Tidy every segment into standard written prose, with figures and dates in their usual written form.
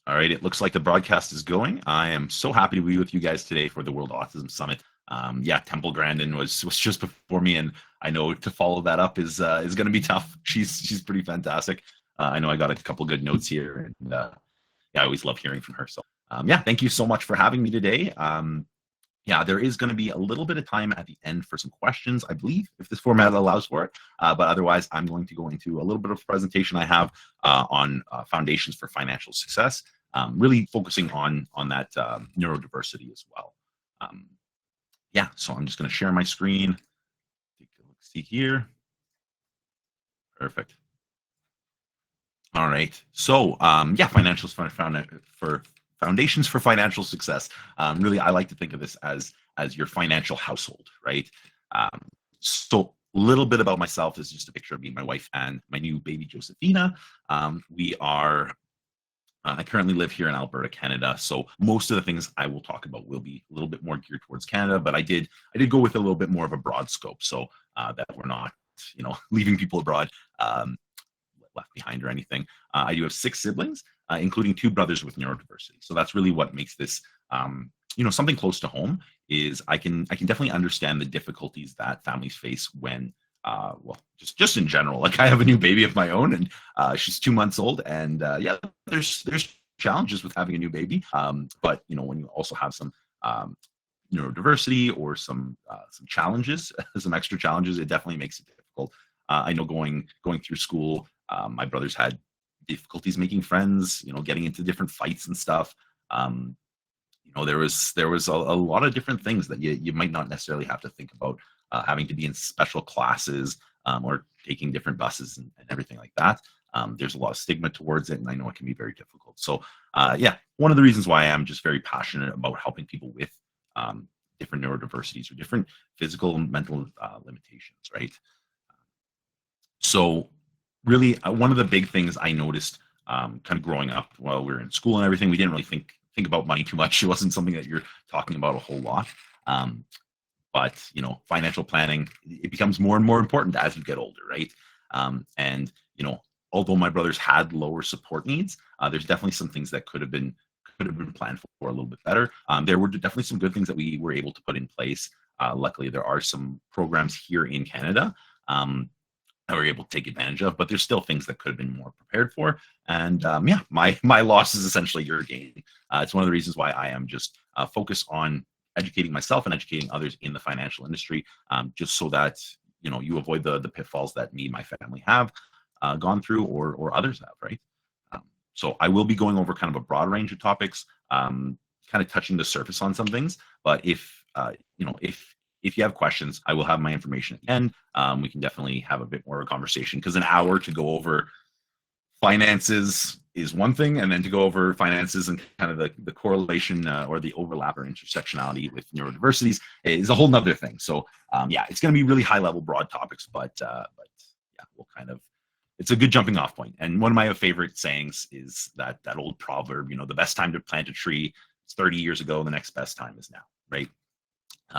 All right, it looks like the broadcast is going. I am so happy to be with you guys today for the World Autism Summit. Yeah, Temple Grandin was just before me, and I know to follow that up is going to be tough. She's pretty fantastic. I know I got a couple good notes here, and yeah, I always love hearing from her. So yeah, thank you so much for having me today. Yeah, there is going to be a little bit of time at the end for some questions, I believe, if this format allows for it. But otherwise, I'm going to go into a little bit of a presentation I have on foundations for financial success, really focusing on that neurodiversity as well. Yeah, so I'm just going to share my screen. Take a look, see here. Perfect. All right. So yeah, financials for foundations for financial success. Really, I like to think of this as your financial household, right? So a little bit about myself is just a picture of me, my wife, and my new baby, Josephina. I currently live here in Alberta, Canada. So most of the things I will talk about will be a little bit more geared towards Canada, but I did go with a little bit more of a broad scope, so that we're not, leaving people abroad left behind or anything. I do have 6 siblings, including 2 brothers with neurodiversity. So that's really what makes this, something close to home. Is I can definitely understand the difficulties that families face when, well, just in general. Like, I have a new baby of my own, and she's 2 months old, and yeah, there's challenges with having a new baby. But when you also have some neurodiversity or some challenges, some extra challenges, it definitely makes it difficult. I know going through school, my brothers had difficulties making friends, getting into different fights and stuff. There was a lot of different things that you might not necessarily have to think about, having to be in special classes, or taking different buses and everything like that. There's a lot of stigma towards it, and I know it can be very difficult. So yeah, one of the reasons why I'm just very passionate about helping people with different neurodiversities or different physical and mental limitations, right? So really, one of the big things I noticed kind of growing up while we were in school and everything, we didn't really think about money too much. It wasn't something that you're talking about a whole lot. But financial planning, it becomes more and more important as you get older, right? And although my brothers had lower support needs, there's definitely some things that could have been planned for a little bit better. There were definitely some good things that we were able to put in place. Luckily, there are some programs here in Canada that we're able to take advantage of, but there's still things that could have been more prepared for. And yeah, my loss is essentially your gain. It's one of the reasons why I am just focused on educating myself and educating others in the financial industry, just so that you avoid the pitfalls that me and my family have gone through, or others have, right? So I will be going over kind of a broad range of topics, kind of touching the surface on some things. But if you have questions, I will have my information at the end. We can definitely have a bit more of a conversation, because an hour to go over finances is one thing, and then to go over finances and kind of the correlation or the overlap or intersectionality with neurodiversities is a whole nother thing. So yeah, it's going to be really high level, broad topics, but yeah, we'll it's a good jumping off point. And one of my favorite sayings is that old proverb, the best time to plant a tree is 30 years ago, the next best time is now, right?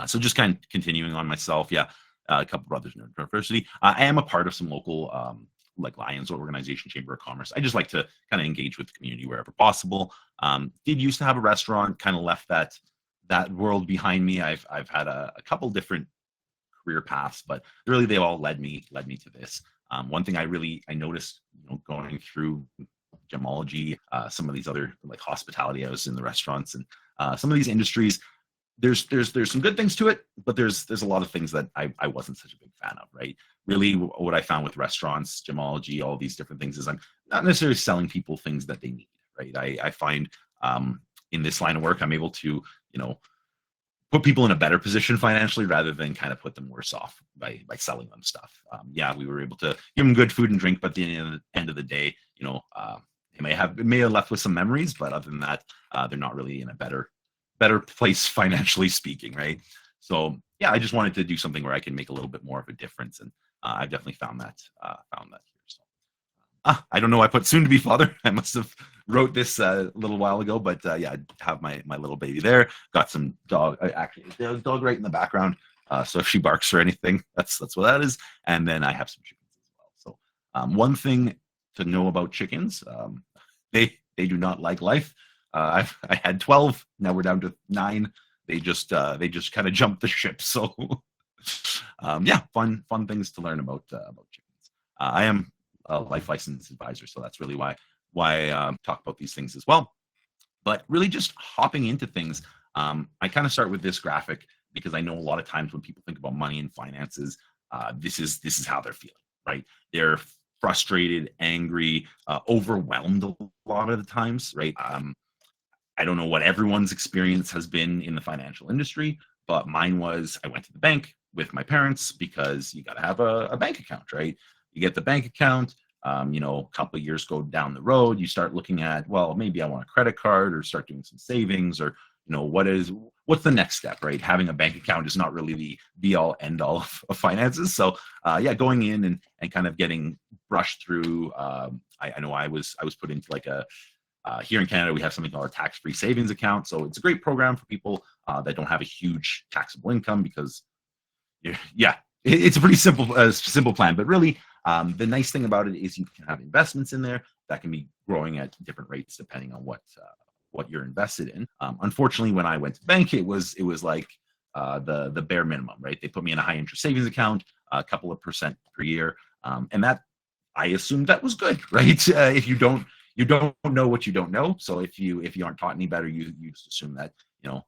So just kind of continuing on myself, yeah, a couple brothers in neurodiversity. I am a part of some local like Lions organization, Chamber of Commerce. I just like to kind of engage with the community wherever possible. Did used to have a restaurant, kind of left that world behind me. I've had a couple different career paths, but really they've all led me to this. One thing I noticed, going through gemology, some of these other like hospitality, I was in the restaurants, and some of these industries, there's some good things to it, but there's a lot of things that I wasn't such a big fan of, right? Really, what I found with restaurants, gemology, all these different things, is I'm not necessarily selling people things that they need, right? I find in this line of work, I'm able to, put people in a better position financially, rather than kind of put them worse off by selling them stuff. Yeah, we were able to give them good food and drink, but at the end of the day, it may have left with some memories, but other than that, they're not really in a better place financially speaking, right? So yeah, I just wanted to do something where I can make a little bit more of a difference, and I've definitely found that here. So I don't know, I put soon to be father. I must have wrote this a little while ago, but yeah, I have my little baby there. Got some dog, actually there's a dog right in the background, so if she barks or anything, that's what that is. And then I have some chickens as well. So one thing to know about chickens, they They do not like life. I had 12. Now we're down to 9. They just kind of jumped the ship. So yeah, fun things to learn about chickens. I am a life license advisor, so that's really why I talk about these things as well. But really just hopping into things, I kind of start with this graphic because I know a lot of times when people think about money and finances, this is how they're feeling, right? They're frustrated, angry, overwhelmed a lot of the times, right? I don't know what everyone's experience has been in the financial industry, but mine was I went to the bank with my parents because you got to have a bank account, right? You get the bank account. A couple of years go down the road, you start looking at, well, maybe I want a credit card or start doing some savings, or what's the next step, right? Having a bank account is not really the be all end all of finances. So yeah, going in and kind of getting brushed through. I know I was put into like here in Canada, we have something called a tax-free savings account. So it's a great program for people that don't have a huge taxable income because, yeah, it's a pretty simple plan. But really, the nice thing about it is you can have investments in there that can be growing at different rates depending on what you're invested in. Unfortunately, when I went to the bank, it was like the bare minimum, right? They put me in a high interest savings account, a couple of percent per year, and that I assumed that was good, right? If you don't know what you don't know. So if you aren't taught any better, you just assume that,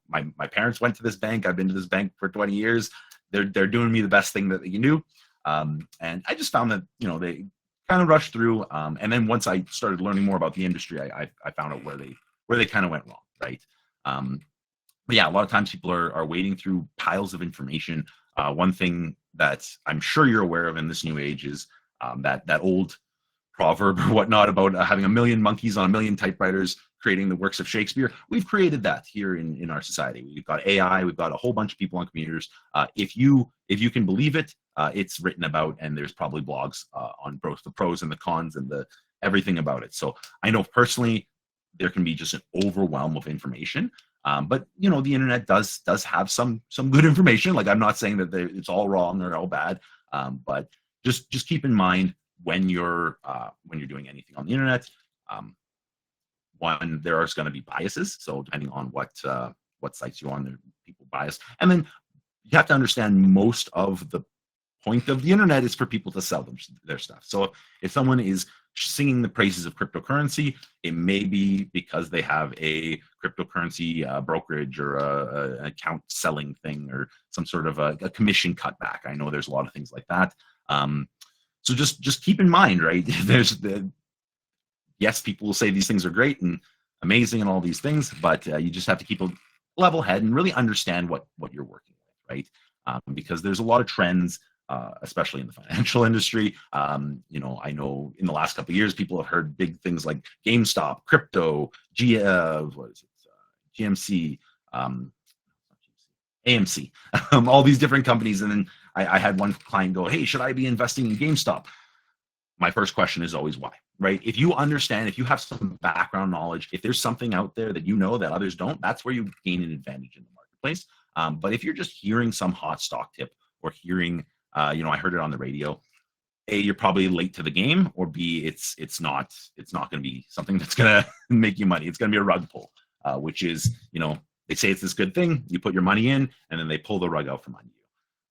my parents went to this bank. I've been to this bank for 20 years. They're doing me the best thing that you knew. And I just found that, they kind of rushed through. And then once I started learning more about the industry, I found out where they kind of went wrong, right? But yeah, a lot of times people are wading through piles of information. One thing that I'm sure you're aware of in this new age is that old proverb or whatnot about having a million monkeys on a million typewriters creating the works of Shakespeare. We've created that here in our society. We've got AI, we've got a whole bunch of people on computers. If you can believe it, it's written about, and there's probably blogs on both the pros and the cons and the everything about it. So I know personally there can be just an overwhelm of information. But the internet does have some good information. Like, I'm not saying that it's all wrong or all bad, but just keep in mind when you're doing anything on the internet, one, there are going to be biases. So depending on what sites you're on, there are people biased, and then you have to understand most of the point of the internet is for people to sell their stuff. So if someone is singing the praises of cryptocurrency, it may be because they have a cryptocurrency brokerage or an account selling thing or some sort of a commission cutback. I know there's a lot of things like that. So just keep in mind, right? Yes, people will say these things are great and amazing and all these things, but you just have to keep a level head and really understand what you're working with, right? Because there's a lot of trends, especially in the financial industry. I know in the last couple of years, people have heard big things like GameStop, crypto, GMC, AMC, all these different companies. And then I had one client go, "Hey, should I be investing in GameStop?" My first question is always why, right? If you understand, if you have some background knowledge, if there's something out there that that others don't, that's where you gain an advantage in the marketplace. But if you're just hearing some hot stock tip or hearing, I heard it on the radio, A, you're probably late to the game, or B, it's not going to be something that's going to make you money. It's going to be a rug pull, which is, they say it's this good thing, you put your money in, and then they pull the rug out from under you.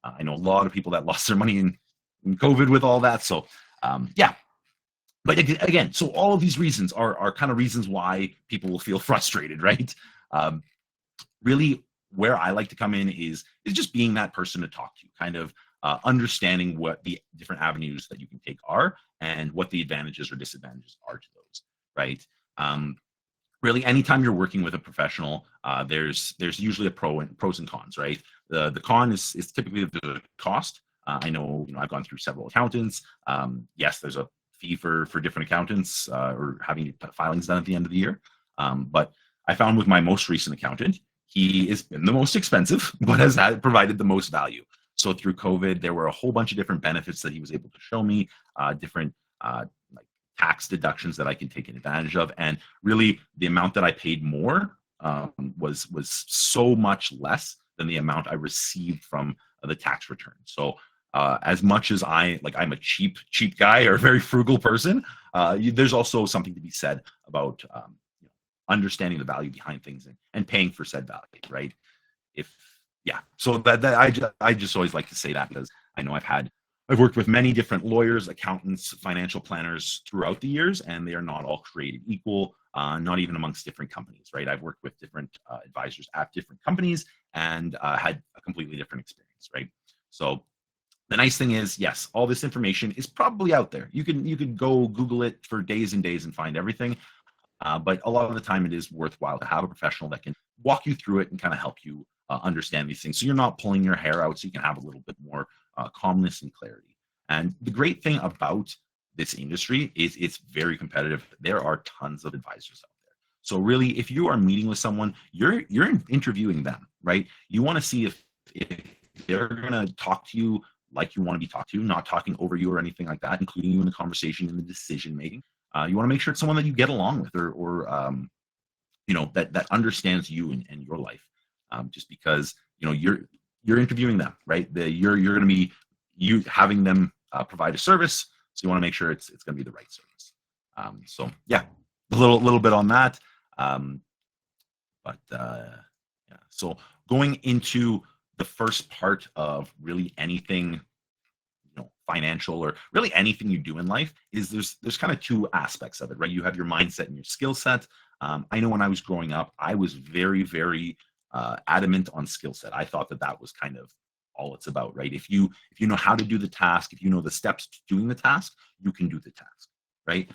I know a lot of people that lost their money in COVID with all that. So yeah. But again, so all of these reasons are kind of reasons why people will feel frustrated, right? Really, where I like to come in is just being that person to talk to, kind of understanding what the different avenues that you can take are and what the advantages or disadvantages are to those, right? Really, anytime you're working with a professional, there's usually a pros and cons, right? The con is typically the cost. I know, I've gone through several accountants. Yes, there's a fee for different accountants or having filings done at the end of the year. But I found with my most recent accountant, he has been the most expensive, but has provided the most value. So through COVID, there were a whole bunch of different benefits that he was able to show me, different like tax deductions that I can take advantage of. And really, the amount that I paid more was so much less than the amount I received from the tax return. So as much as I'm a cheap guy or a very frugal person, there's also something to be said about understanding the value behind things and paying for said value, right? If yeah, so I just always like to say that because I know I've worked with many different lawyers, accountants, financial planners throughout the years, and they are not all created equal, not even amongst different companies, right? I've worked with different advisors at different companies and had a completely different experience, right? So the nice thing is, yes, all this information is probably out there. You can go Google it for days and days and find everything. But a lot of the time, it is worthwhile to have a professional that can walk you through it and kind of help you understand these things. So you're not pulling your hair out, so you can have a little bit more calmness and clarity. And the great thing about this industry is it's very competitive. There are tons of advisors out there. So really, if you are meeting with someone, you're interviewing them, right? You want to see if they're going to talk to you like you want to be talked to, not talking over you or anything like that, including you in the conversation and the decision making. You want to make sure it's someone that you get along with, or that understands you and your life. Just because you're interviewing them, right? You're going to be having them provide a service, so you want to make sure it's going to be the right service. So yeah, a little bit on that. Yeah. So going into the first part of really anything financial, or really anything you do in life, is there's kind of two aspects of it, right? You have your mindset and your skill set. I know when I was growing up, I was very, very adamant on skill set. I thought that was kind of all it's about, right? If you know how to do the task, if you know the steps to doing the task, you can do the task, right?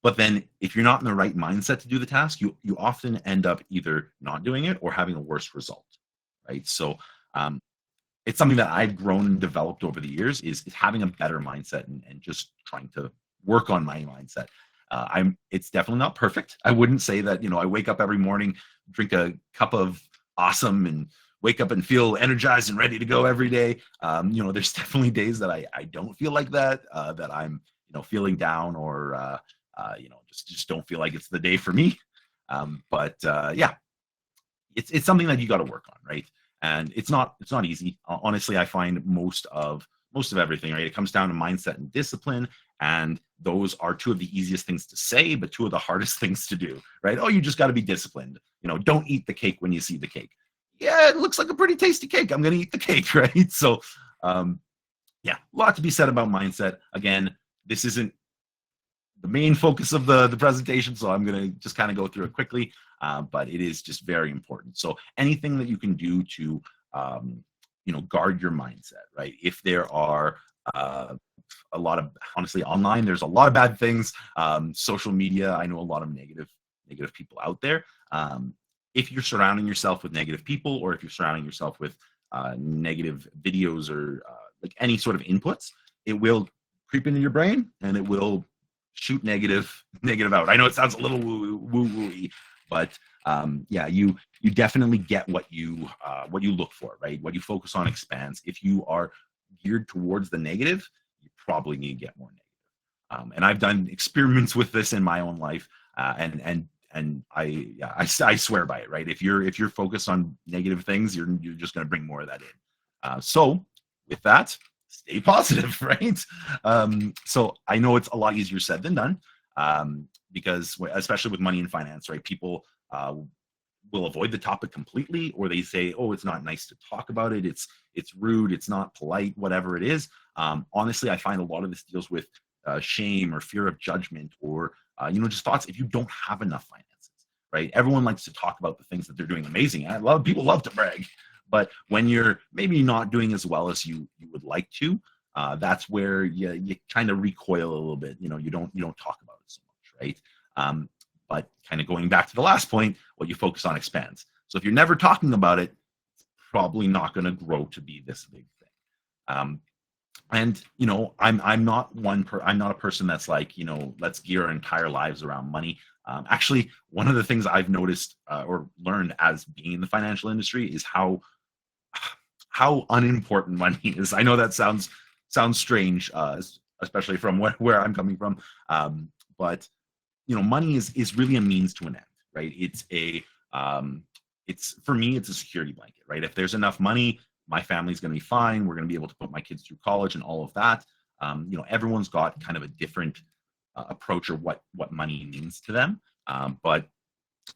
But then if you're not in the right mindset to do the task, you often end up either not doing it or having a worse result, right? So it's something that I've grown and developed over the years, is having a better mindset and just trying to work on my mindset. It's definitely not perfect. I wouldn't say that, I wake up every morning, drink a cup of awesome, and wake up and feel energized and ready to go every day. There's definitely days that I don't feel like that, that I'm, feeling down, or, just don't feel like it's the day for me. Yeah, it's something that you got to work on, right? And it's not easy. Honestly, I find most of everything, right? It comes down to mindset and discipline, and those are two of the easiest things to say, but two of the hardest things to do, right? Oh, you just got to be disciplined. Don't eat the cake when you see the cake. Yeah, it looks like a pretty tasty cake. I'm going to eat the cake, right? So, yeah, a lot to be said about mindset. Again, this isn't the main focus of the presentation, so I'm going to just kind of go through it quickly. But it is just very important. So anything that you can do to, guard your mindset, right? If there are a lot of, honestly, online, there's a lot of bad things. Social media, I know a lot of negative people out there. If you're surrounding yourself with negative people, or if you're surrounding yourself with negative videos, or like any sort of inputs, it will creep into your brain and it will shoot negative out. I know it sounds a little woo-woo-y, but yeah, you definitely get what you look for, right? What you focus on expands. If you are geared towards the negative, you probably need to get more negative. And I've done experiments with this in my own life, and I swear by it, right? If you're focused on negative things, you're just going to bring more of that in. So with that, stay positive, right? So I know it's a lot easier said than done, because especially with money and finance, right? People will avoid the topic completely, or they say, oh, it's not nice to talk about it. It's rude. It's not polite, whatever it is. Honestly, I find a lot of this deals with shame or fear of judgment, or, just thoughts if you don't have enough finances, right? Everyone likes to talk about the things that they're doing amazing. People love to brag. But when you're maybe not doing as well as you would like to, that's where you kind of recoil a little bit. You don't talk about it so much, right? But kind of going back to the last point, what you focus on expands. So if you're never talking about it, it's probably not going to grow to be this big thing. And I'm not a person that's like, let's gear our entire lives around money. Actually, one of the things I've noticed or learned as being in the financial industry is how unimportant money is. I know that sounds strange, especially from where I'm coming from. But money is really a means to an end, right? For me, it's a security blanket, right? If there's enough money, my family's going to be fine. We're going to be able to put my kids through college and all of that. Everyone's got kind of a different approach, or what money means to them. But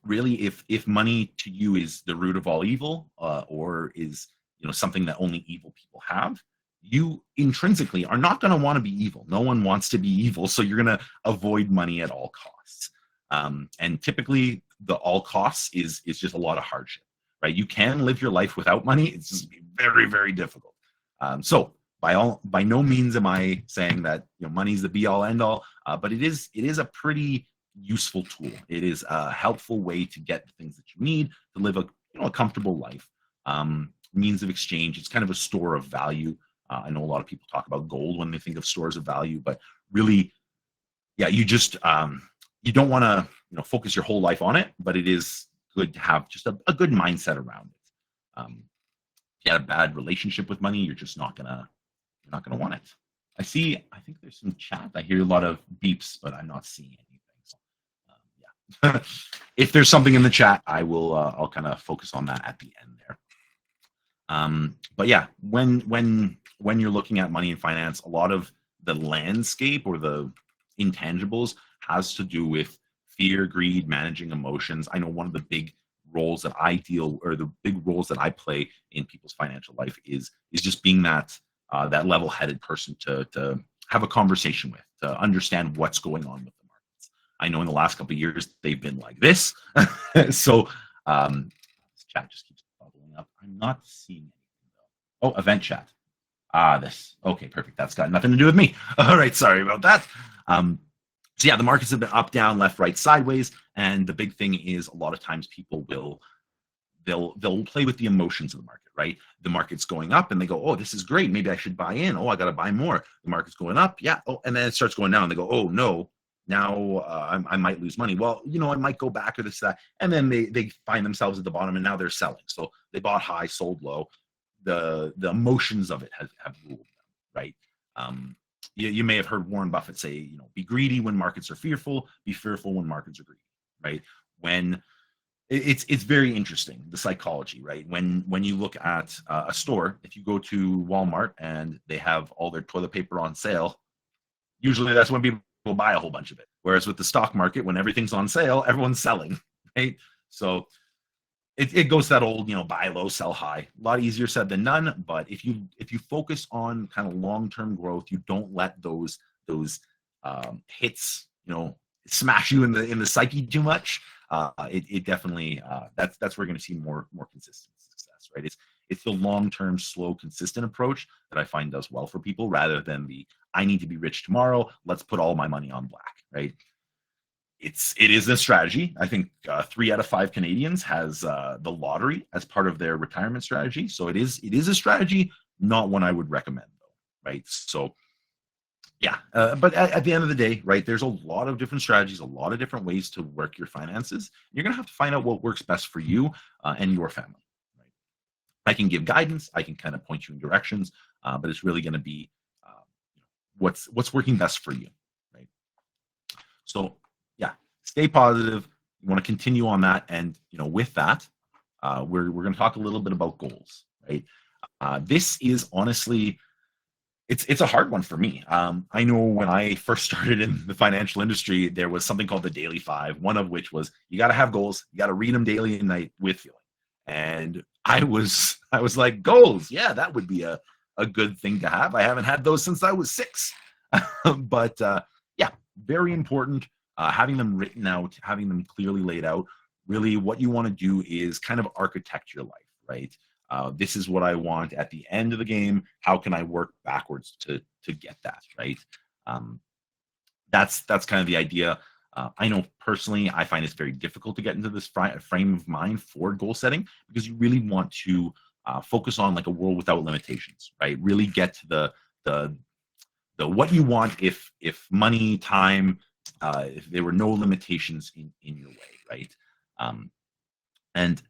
really, if money to you is the root of all evil, or is something that only evil people have, you intrinsically are not going to want to be evil. No one wants to be evil, so you're going to avoid money at all costs. And typically, the all costs is just a lot of hardship, right? You can live your life without money. It's just very, very difficult. So by no means am I saying that money is the be all end all, but it is a pretty useful tool. It is a helpful way to get the things that you need to live a comfortable life. Means of exchange. It's kind of a store of value. I know a lot of people talk about gold when they think of stores of value, but really, yeah, you just you don't want to focus your whole life on it, but it is good to have just a good mindset around it. If you had a bad relationship with money, you're not gonna want it. I think there's some chat. I hear a lot of beeps, but I'm not seeing anything. So, yeah. If there's something in the chat, I'll kind of focus on that at the end there. But yeah, when you're looking at money and finance, a lot of the landscape or the intangibles has to do with fear, greed, managing emotions. I know one of the big roles that the big roles that I play in people's financial life is just being that level-headed person to have a conversation with, to understand what's going on with the markets. I know in the last couple of years they've been like this, so this chat just keeps bubbling up. I'm not seeing anything though. Oh, event chat. This. Okay, perfect. That's got nothing to do with me. All right, sorry about that. So yeah, the markets have been up, down, left, right, sideways, and the big thing is a lot of times people they'll play with the emotions of the market, right? The market's going up and they go, oh, this is great. Maybe I should buy in. Oh, I got to buy more. The market's going up. Yeah. Oh, and then it starts going down and they go, oh no, now I might lose money. Well, I might go back or this, that. And then they find themselves at the bottom and now they're selling. So they bought high, sold low. The emotions of it have ruled them, right? You may have heard Warren Buffett say, be greedy when markets are fearful, be fearful when markets are greedy, right? When it's very interesting, the psychology, right? When you look at a store, if you go to Walmart and they have all their toilet paper on sale, usually that's when people buy a whole bunch of it. Whereas with the stock market, when everything's on sale, everyone's selling, right? So it goes to that old, buy low, sell high. A lot easier said than done. But if you focus on kind of long-term growth, you don't let those hits, smash you in the psyche too much. It definitely that's where we're going to see more consistent success, right? It's the long-term, slow, consistent approach that I find does well for people, rather than the I need to be rich tomorrow. Let's put all my money on black, right? It is a strategy. I think 3 out of 5 Canadians has the lottery as part of their retirement strategy. So it is a strategy, not one I would recommend though, right? So yeah, but at the end of the day, right, there's a lot of different strategies, a lot of different ways to work your finances. You're going to have to find out what works best for you and your family, right? I can give guidance, I can kind of point you in directions, but it's really going to be what's working best for you, right? So yeah, stay positive. You want to continue on that, and with that, we're going to talk a little bit about goals, right? This is honestly, it's a hard one for me. I know when I first started in the financial industry, there was something called the Daily Five, one of which was you got to have goals, you got to read them daily and night with feeling. And I was like, goals, yeah, that would be a good thing to have. I haven't had those since I was 6, but yeah, very important. Having them written out, having them clearly laid out. Really, what you want to do is kind of architect your life, right? This is what I want at the end of the game. How can I work backwards to get that, right? That's kind of the idea. I know personally, I find it's very difficult to get into this frame of mind for goal setting, because you really want to focus on like a world without limitations, right? Really get to the what you want if money, time, if there were no limitations in your way, right? And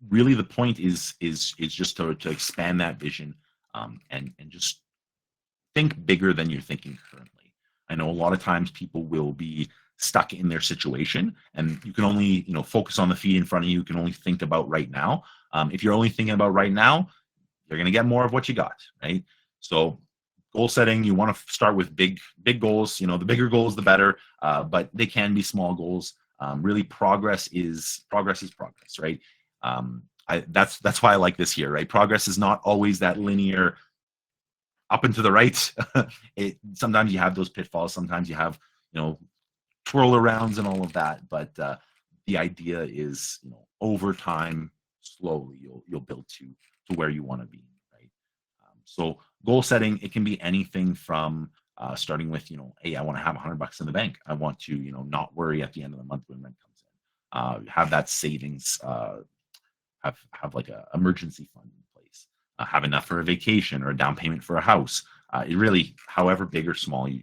really the point is just to expand that vision, and just think bigger than you're thinking currently. I know a lot of times people will be stuck in their situation, and you can only focus on the feed in front of you. You can only think about right now. If you're only thinking about right now, you're going to get more of what you got, right? So goal setting, you want to start with big goals. The bigger goals, the better, but they can be small goals. Really, progress is progress, right? That's why I like this here, right? Progress is not always that linear up and to the right. Sometimes you have those pitfalls. Sometimes you have, twirl arounds and all of that. But the idea is, over time, slowly you'll build to where you want to be, right? So goal setting, it can be anything from starting with, hey, I want to have $100 in the bank. I want to, not worry at the end of the month when rent comes in. Have that savings. Have like a emergency fund in place. Have enough for a vacation or a down payment for a house. It really, however big or small, is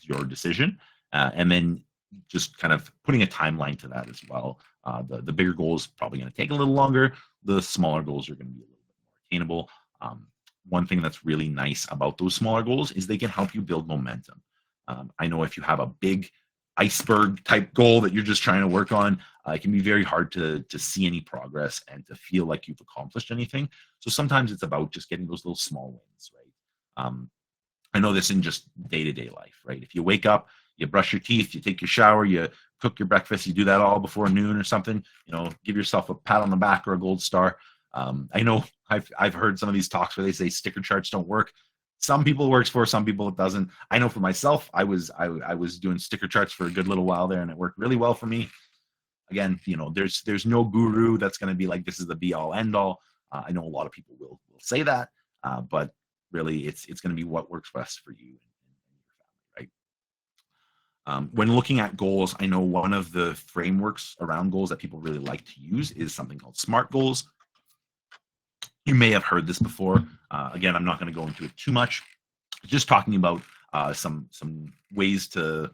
your decision. And then just kind of putting a timeline to that as well. The bigger goals probably going to take a little longer. The smaller goals are going to be a little bit more attainable. One thing that's really nice about those smaller goals is they can help you build momentum. I know if you have a big iceberg type goal that you're just trying to work on, it can be very hard to see any progress and to feel like you've accomplished anything. So sometimes it's about just getting those little small wins, right? I know this in just day-to-day life, right? If you wake up, you brush your teeth, you take your shower, you cook your breakfast, you do that all before noon or something, give yourself a pat on the back or a gold star. I know I've heard some of these talks where they say sticker charts don't work. Some people it works for, some people it doesn't. I know for myself, I was doing sticker charts for a good little while there, and it worked really well for me. Again, there's no guru that's going to be like, this is the be all end all. I know a lot of people will say that, but really it's going to be what works best for you and your family, right? When looking at goals, I know one of the frameworks around goals that people really like to use is something called S.M.A.R.T goals. You may have heard this before. Again, I'm not going to go into it too much. Just talking about some ways to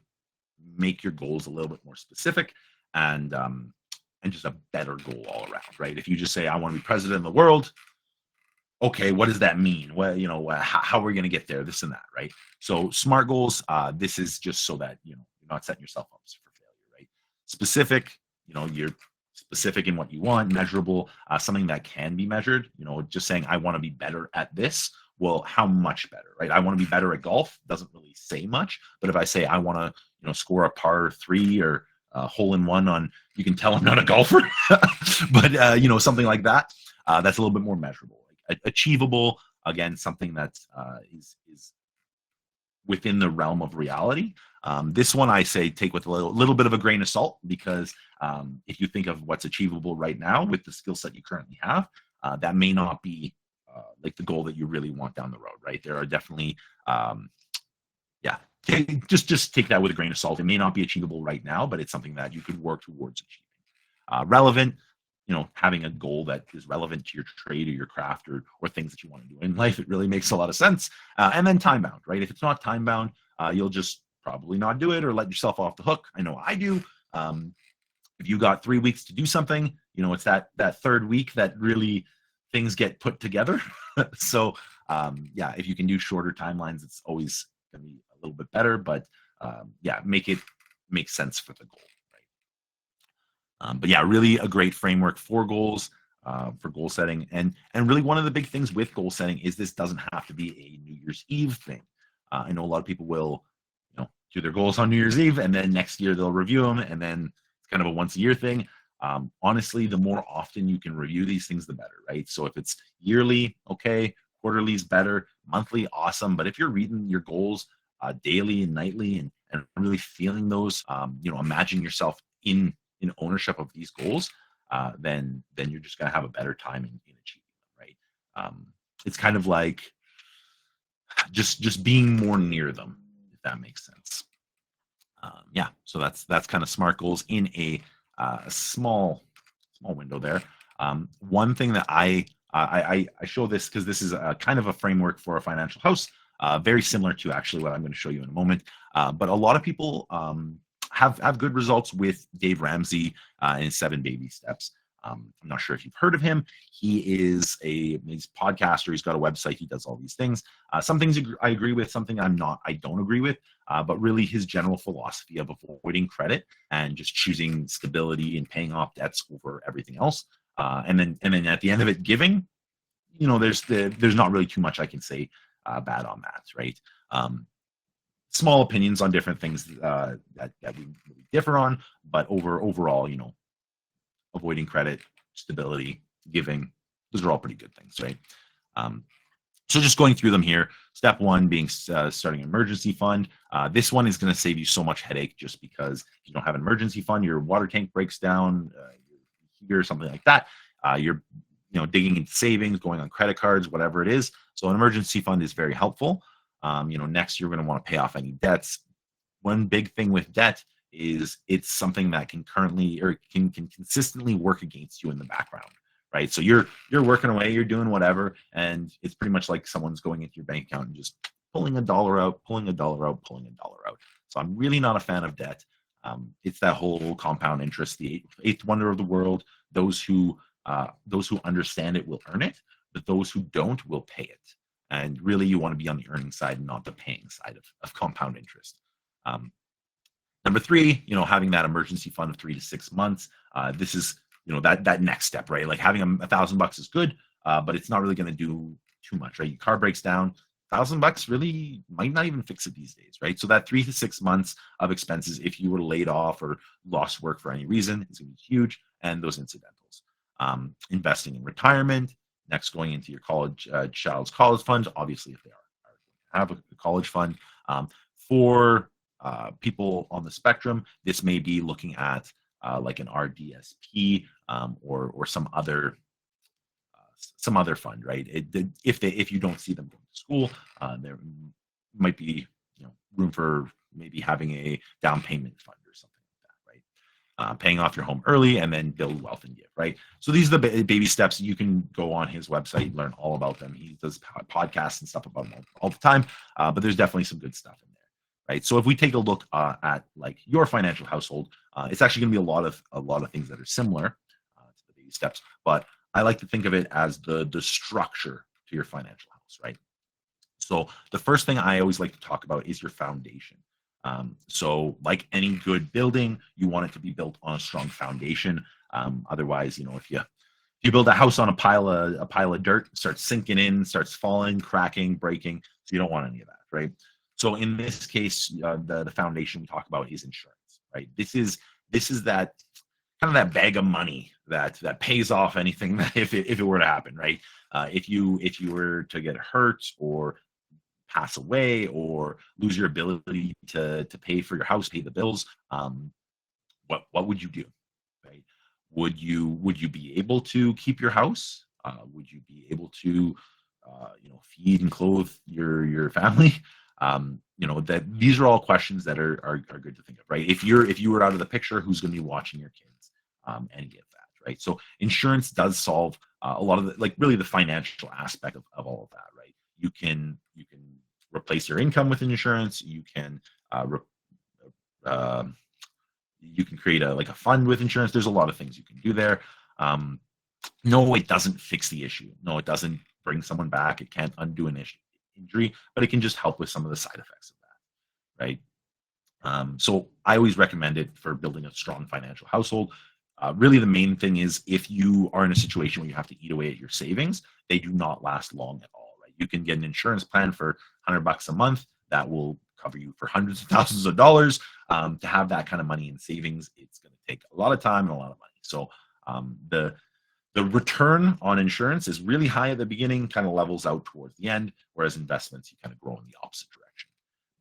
make your goals a little bit more specific and just a better goal all around, right? If you just say, I want to be president of the world, okay, what does that mean? Well, how are we going to get there? This and that, right? So S.M.A.R.T goals, this is just so that, you're not setting yourself up for failure, right? Specific, you're specific in what you want. Measurable, something that can be measured, just saying, I want to be better at this. Well, how much better, right? I want to be better at golf. Doesn't really say much, but if I say I want to, score a par 3 or a hole in one on, you can tell I'm not a golfer, but something like that, that's a little bit more measurable. Like, achievable, again, something that is within the realm of reality. This one I say take with a little bit of a grain of salt, because if you think of what's achievable right now with the skill set you currently have, that may not be like the goal that you really want down the road, right? There are definitely, just take that with a grain of salt. It may not be achievable right now, but it's something that you could work towards achieving. Relevant, having a goal that is relevant to your trade or your craft or things that you want to do in life. It really makes a lot of sense. And then time bound, right? If it's not time bound, you'll just probably not do it or let yourself off the hook. I know I do. If you got 3 weeks to do something, it's that third week that really things get put together. So if you can do shorter timelines, it's always going to be a little bit better, but make it make sense for the goal, right? But really a great framework for goals, for goal setting. And really one of the big things with goal setting is this doesn't have to be a New Year's Eve thing. I know a lot of people will, do their goals on New Year's Eve, and then next year they'll review them, and then it's kind of a once a year thing. Honestly, the more often you can review these things, the better, right? So if it's yearly, okay, quarterly is better, monthly, awesome. But if you're reading your goals daily and nightly and really feeling those, imagine yourself in ownership of these goals, then you're just going to have a better time in achieving them, right? It's kind of like just being more near them, if that makes sense. So that's kind of S.M.A.R.T goals in a small window there. One thing that I show this because this is a kind of a framework for a financial house, very similar to actually what I'm going to show you in a moment. But a lot of people have good results with Dave Ramsey and 7 Baby Steps. I'm not sure if you've heard of him. He's a podcaster. He's got a website. He does all these things. Some things I agree with, something I don't agree with. But really his general philosophy of avoiding credit and just choosing stability and paying off debts over everything else. And then at the end of it, giving, there's not really too much I can say bad on that, right? small opinions on different things that we differ on, but overall, avoiding credit, stability, giving, those are all pretty good things, right? So just going through them here. Step one being starting an emergency fund. This one is going to save you so much headache, just because if you don't have an emergency fund, your water tank breaks down, or something like that. You're digging into savings, going on credit cards, whatever it is. So an emergency fund is very helpful. Next, you're going to want to pay off any debts. One big thing with debt is it's something that can consistently work against you in the background, right? So you're working away, you're doing whatever, and it's pretty much like someone's going into your bank account and just pulling a dollar out, pulling a dollar out, pulling a dollar out. So I'm really not a fan of debt. It's that whole compound interest, the eighth wonder of the world. Those who understand it will earn it, but those who don't will pay it. And really, you want to be on the earning side and not the paying side of compound interest. Number three, having that emergency fund of 3 to 6 months. This is, that next step, right? Like having $1,000 is good, but it's not really going to do too much, right? Your car breaks down, $1,000 really might not even fix it these days, right? So that 3 to 6 months of expenses, if you were laid off or lost work for any reason, is going to be huge. And those incidentals. Investing in retirement. Next, going into your child's college funds, obviously, if they have a college fund. For people on the spectrum, this may be looking at like an RDSP or some other fund, right? If you don't see them going to school, there might be room for maybe having a down payment fund or something like that, right? Paying off your home early and then build wealth and give, right? So these are the baby steps. You can go on his website, learn all about them. He does podcasts and stuff about them all the time, but there's definitely some good stuff in there, right? So if we take a look at like your financial household, it's actually going to be a lot of things that are similar to the baby steps, but I like to think of it as the structure to your financial house, right? So the first thing I always like to talk about is your foundation. So like any good building, you want it to be built on a strong foundation. Otherwise, if you build a house on a pile of dirt, it starts sinking in, starts falling, cracking, breaking. So you don't want any of that, right? So in this case, the foundation we talk about is insurance, right? This is that kind of that bag of money that pays off anything that if it were to happen, right? If you were to get hurt or pass away or lose your ability to pay for your house, pay the bills, what would you do, right? Would you be able to keep your house? Would you be able to feed and clothe your family? That these are all questions that are good to think of, right? If you were out of the picture, who's going to be watching your kids and give that, right? So insurance does solve a lot of really the financial aspect of all of that, right? You can replace your income with insurance. You can create a fund with insurance. There's a lot of things you can do there. No, it doesn't fix the issue. No, it doesn't bring someone back. It can't undo an injury, but it can just help with some of the side effects of that, right? So I always recommend it for building a strong financial household. Really, the main thing is if you are in a situation where you have to eat away at your savings, they do not last long at all, right? You can get an insurance plan for $100 a month that will cover you for hundreds of thousands of dollars. To have that kind of money in savings, it's going to take a lot of time and a lot of money. So the return on insurance is really high at the beginning, kind of levels out towards the end, whereas investments, you kind of grow in the opposite direction.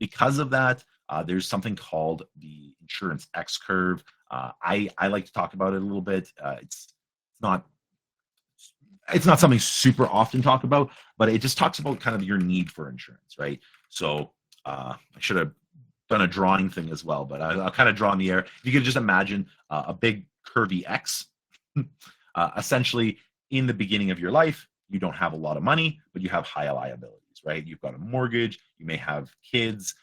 Because of that, there's something called the insurance X curve. I like to talk about it a little bit. It's not something super often talked about, but it just talks about kind of your need for insurance, right? So I should have done a drawing thing as well, but I'll kind of draw in the air. You can just imagine a big curvy X. Essentially, in the beginning of your life, you don't have a lot of money, but you have high liabilities, right? You've got a mortgage, you may have kids.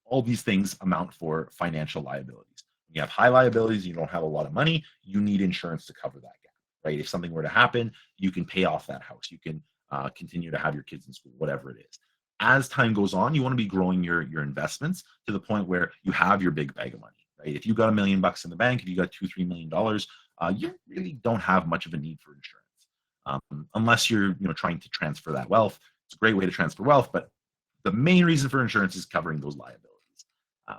All these things amount for financial liabilities. When you have high liabilities, you don't have a lot of money, you need insurance to cover that gap, right? If something were to happen, you can pay off that house. You can continue to have your kids in school, whatever it is. As time goes on, you want to be growing your investments to the point where you have your big bag of money, right? If you got $1 million in the bank, if you got $2-3 million, you really don't have much of a need for insurance, unless you're trying to transfer that wealth. It's a great way to transfer wealth, but the main reason for insurance is covering those liabilities.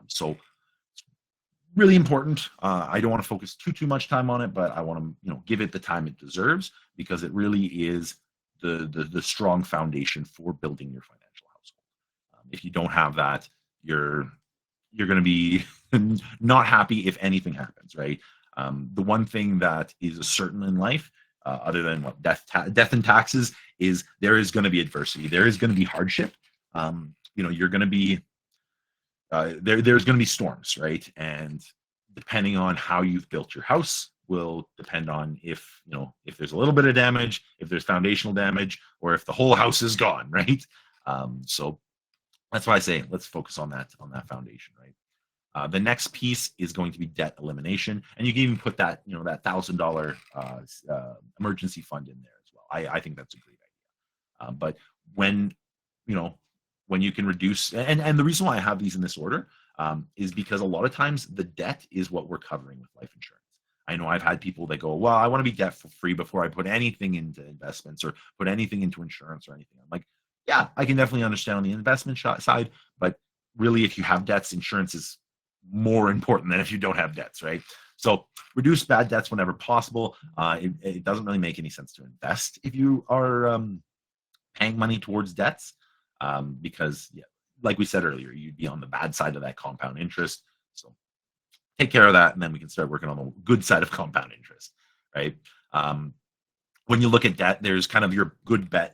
So really important. I don't want to focus too much time on it, but I want to give it the time it deserves, because it really is the strong foundation for building your financial household. If you don't have that, you're going to be not happy if anything happens, right? The one thing that is certain in life, other than what death and taxes, is there is going to be adversity. There is going to be hardship. You're going to be there's going to be storms, right? And depending on how you've built your house will depend on if there's a little bit of damage, if there's foundational damage, or if the whole house is gone, right? So that's why I say let's focus on that foundation, right? The next piece is going to be debt elimination, and you can even put that that $1,000 emergency fund in there as well. I think that's a great idea. But when you can reduce, and the reason why I have these in this order is because a lot of times the debt is what we're covering with life insurance. I know I've had people that go, well, I want to be debt free before I put anything into investments or put anything into insurance or anything. I'm like, yeah, I can definitely understand on the investment side, but really, if you have debts, insurance is more important than if you don't have debts, right? So reduce bad debts whenever possible. It doesn't really make any sense to invest if you are paying money towards debts. Because like we said earlier, you'd be on the bad side of that compound interest. So take care of that, and then we can start working on the good side of compound interest, right? When you look at debt, there's kind of your good debt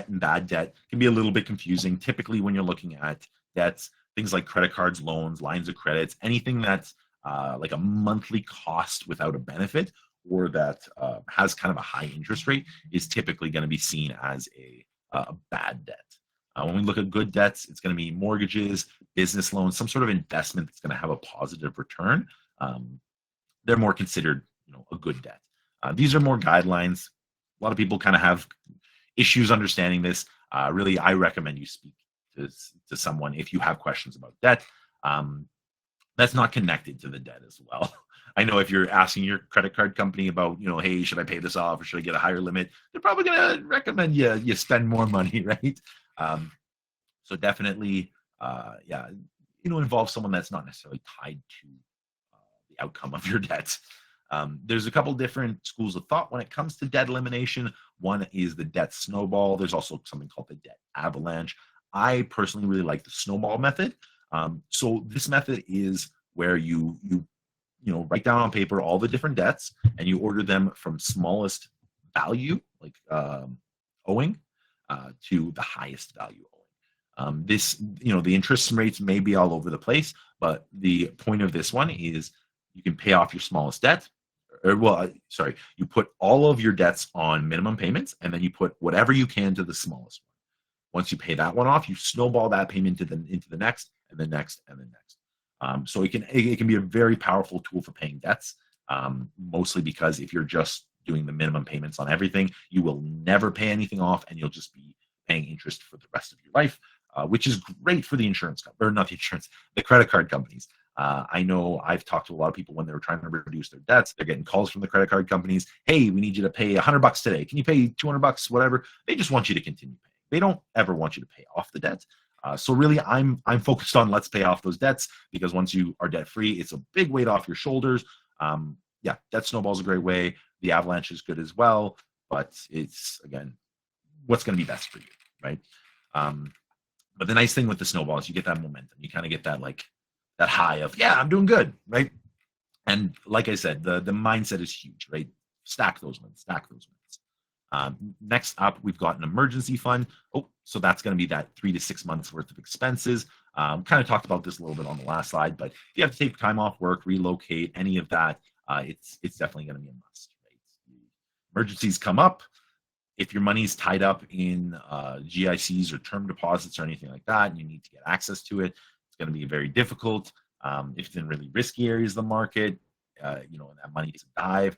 and bad debt. It can be a little bit confusing. Typically, when you're looking at debts, things like credit cards, loans, lines of credits, anything that's like a monthly cost without a benefit, or that has kind of a high interest rate, is typically going to be seen as a bad debt. When we look at good debts, it's going to be mortgages, business loans, some sort of investment that's going to have a positive return. They're more considered, a good debt. These are more guidelines. A lot of people kind of have issues understanding this. Really, I recommend you speak to someone if you have questions about debt. That's not connected to the debt as well. I know if you're asking your credit card company about, hey, should I pay this off or should I get a higher limit? They're probably going to recommend you spend more money, right? So definitely, involve someone that's not necessarily tied to the outcome of your debt. There's a couple different schools of thought when it comes to debt elimination. One is the debt snowball. There's also something called the debt avalanche. I personally really like the snowball method. So this method is where you write down on paper all the different debts, and you order them from smallest value, like owing, to the highest value owing. The interest rates may be all over the place, but the point of this one is you can pay off your smallest debt. You put all of your debts on minimum payments, and then you put whatever you can to the smallest one. Once you pay that one off, you snowball that payment into the next, and the next, and the next. So it can be a very powerful tool for paying debts, mostly because if you're just doing the minimum payments on everything, you will never pay anything off, and you'll just be paying interest for the rest of your life, which is great for the the credit card companies. I know I've talked to a lot of people when they were trying to reduce their debts. They're getting calls from the credit card companies. Hey, we need you to pay $100 today. Can you pay $200? Whatever. They just want you to continue paying. They don't ever want you to pay off the debt. So really, I'm focused on let's pay off those debts, because once you are debt free, it's a big weight off your shoulders. Debt snowball is a great way. The avalanche is good as well, but it's, again, what's going to be best for you, right? But the nice thing with the snowball is you get that momentum. You kind of get that that high of, yeah, I'm doing good, right? And like I said, the mindset is huge, right? Stack those wins. Next up, we've got an emergency fund. So that's going to be that 3 to 6 months worth of expenses. Kind of talked about this a little bit on the last slide, but if you have to take time off work, relocate, any of that, it's definitely going to be a must. Right? Emergencies come up. If your money's tied up in GICs or term deposits or anything like that, and you need to get access to it, it's going to be very difficult. If it's in really risky areas of the market, and that money doesn't dive,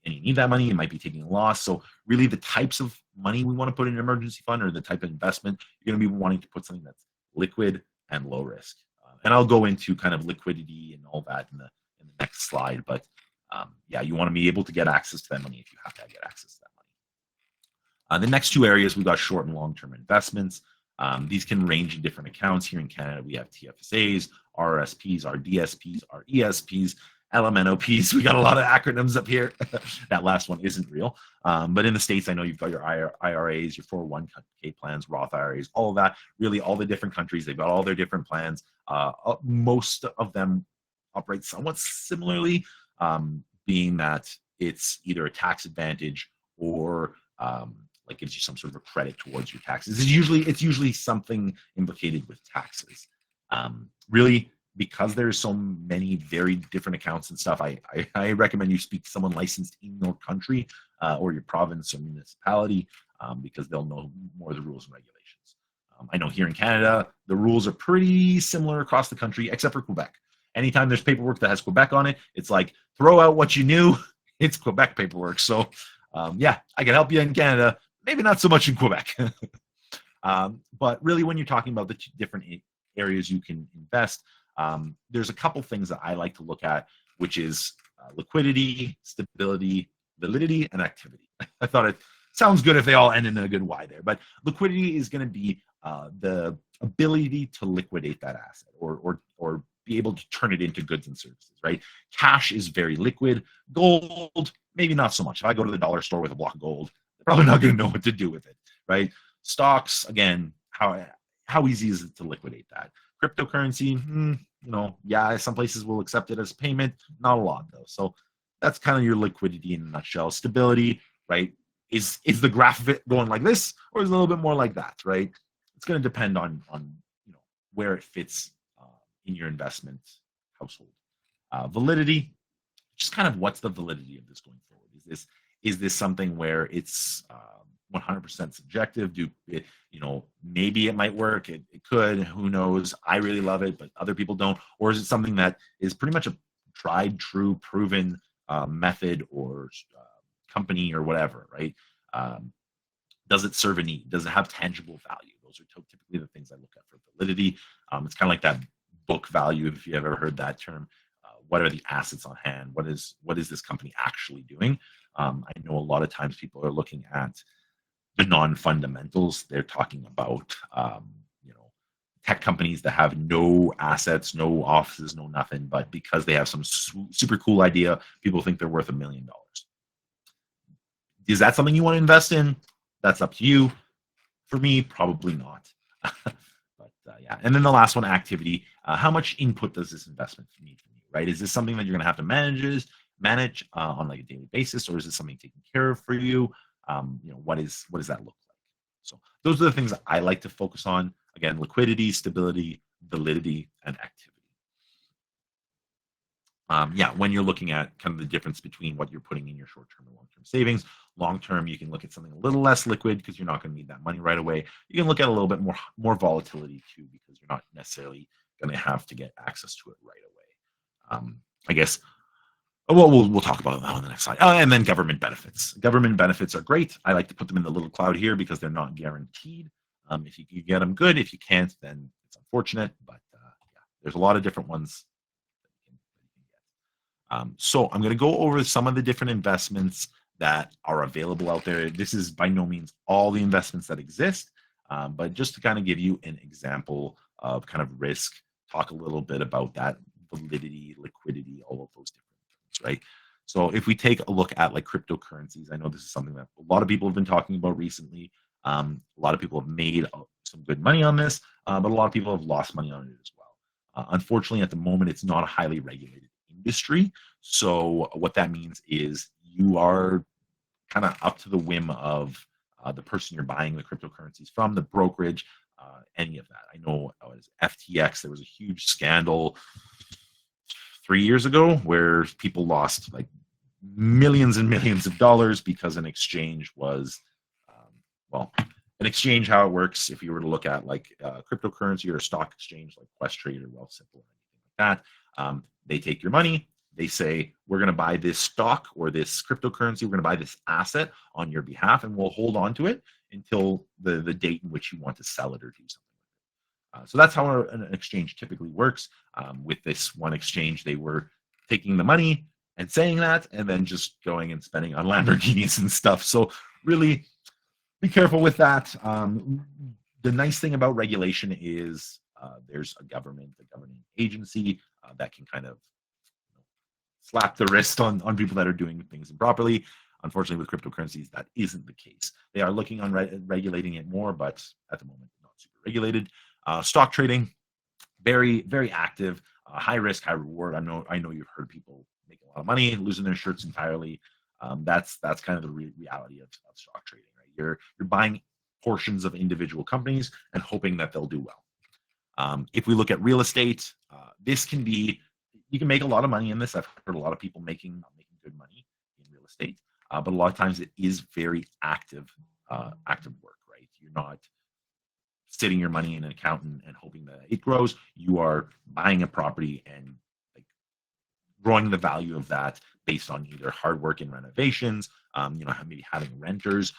and you need that money, you might be taking a loss. So really, the types of money we want to put in an emergency fund, or the type of investment, you're going to be wanting to put something that's liquid and low risk. And I'll go into kind of liquidity and all that in the next slide. But you want to be able to get access to that money if you have to get access to that money. The next two areas, we've got short and long-term investments. These can range in different accounts. Here in Canada, we have TFSAs, RRSPs, RDSPs, RESPs, LMNOPs. We got a lot of acronyms up here. That last one isn't real. But in the States, I know you've got your IRAs, your 401k plans, Roth IRAs, all of that. Really, all the different countries, they've got all their different plans. Most of them operate somewhat similarly, being that it's either a tax advantage or like gives you some sort of a credit towards your taxes. It's usually something implicated with taxes. Really, because there's so many very different accounts and stuff, I recommend you speak to someone licensed in your country or your province or municipality, because they'll know more of the rules and regulations. I know here in Canada, the rules are pretty similar across the country, except for Quebec. Anytime there's paperwork that has Quebec on it, it's like, throw out what you knew. It's Quebec paperwork. So yeah, I can help you in Canada. Maybe not so much in Quebec. But really, when you're talking about the different areas you can invest, there's a couple things that I like to look at, which is liquidity, stability, validity, and activity. I thought it sounds good if they all end in a good Y there. But liquidity is going to be the ability to liquidate that asset or be able to turn it into goods and services, right? Cash is very liquid. Gold, maybe not so much. If I go to the dollar store with a block of gold, they're probably not going to know what to do with it, right? Stocks, again, how easy is it to liquidate that? Cryptocurrency, yeah, some places will accept it as payment, not a lot though. So that's kind of your liquidity in a nutshell. Stability, right? Is the graph of it going like this, or is it a little bit more like that, right? It's going to depend on where it fits in your investment household. Validity, just kind of what's the validity of this going forward? Is this something where it's 100% subjective? Maybe it might work. It could. Who knows? I really love it, but other people don't. Or is it something that is pretty much a tried, true, proven method or company or whatever, right? Does it serve a need? Does it have tangible value? Those are typically the things I look at for validity. It's kind of like that book value, if you ever heard that term. What are the assets on hand? What is this company actually doing? I know a lot of times people are looking at the non-fundamentals. They're talking about tech companies that have no assets, no offices, no nothing, but because they have some super cool idea, people think they're worth $1 million. Is that something you want to invest in? That's up to you. For me, probably not. But yeah. And then the last one, activity. How much input does this investment need from you, right? Is this something that you're going to have to manage on like a daily basis, or is it something taken care of for you? What does that look like? So those are the things that I like to focus on. Again, liquidity, stability, validity, and activity. Yeah, when you're looking at kind of the difference between what you're putting in your short-term and long-term savings. Long-term, you can look at something a little less liquid because you're not going to need that money right away. You can look at a little bit more volatility too, because you're not necessarily going to have to get access to it right away. I guess. Well, we'll talk about that on the next slide. And then government benefits. Government benefits are great. I like to put them in the little cloud here because they're not guaranteed. If you can get them, good. If you can't, then it's unfortunate. But yeah, there's a lot of different ones that you can get. So I'm going to go over some of the different investments that are available out there. This is by no means all the investments that exist, but just to kind of give you an example of kind of risk, talk a little bit about that validity, liquidity, all of those different things, right? So if we take a look at like cryptocurrencies, I know this is something that a lot of people have been talking about recently. A lot of people have made some good money on this, but a lot of people have lost money on it as well. Unfortunately, at the moment, it's not a highly regulated industry. So what that means is you are kind of up to the whim of the person you're buying the cryptocurrencies from, the brokerage, any of that. I know FTX, there was a huge scandal 3 years ago where people lost like millions and millions of dollars because an exchange was, an exchange, how it works, if you were to look at like cryptocurrency or a stock exchange like Questrade or Wealthsimple or anything like that, they take your money. They say, we're going to buy this stock or this cryptocurrency. We're going to buy this asset on your behalf, and we'll hold on to it until the date in which you want to sell it or do something. So that's how an exchange typically works. With this one exchange, they were taking the money and saying that, and then just going and spending on Lamborghinis and stuff. So really be careful with that. The nice thing about regulation is there's a governing agency that can kind of slap the wrist on people that are doing things improperly. Unfortunately, with cryptocurrencies, that isn't the case. They are looking on regulating it more, but at the moment, not super regulated. Stock trading, very, very active, high risk, high reward. I know you've heard people making a lot of money and losing their shirts entirely. That's kind of the reality of stock trading, right? You're buying portions of individual companies and hoping that they'll do well. If we look at real estate, this can be, you can make a lot of money in this. I've heard a lot of people making good money in real estate, but a lot of times it is very active work, right? You're not sitting your money in an account and hoping that it grows. You are buying a property and like growing the value of that based on either hard work and renovations, maybe having renters,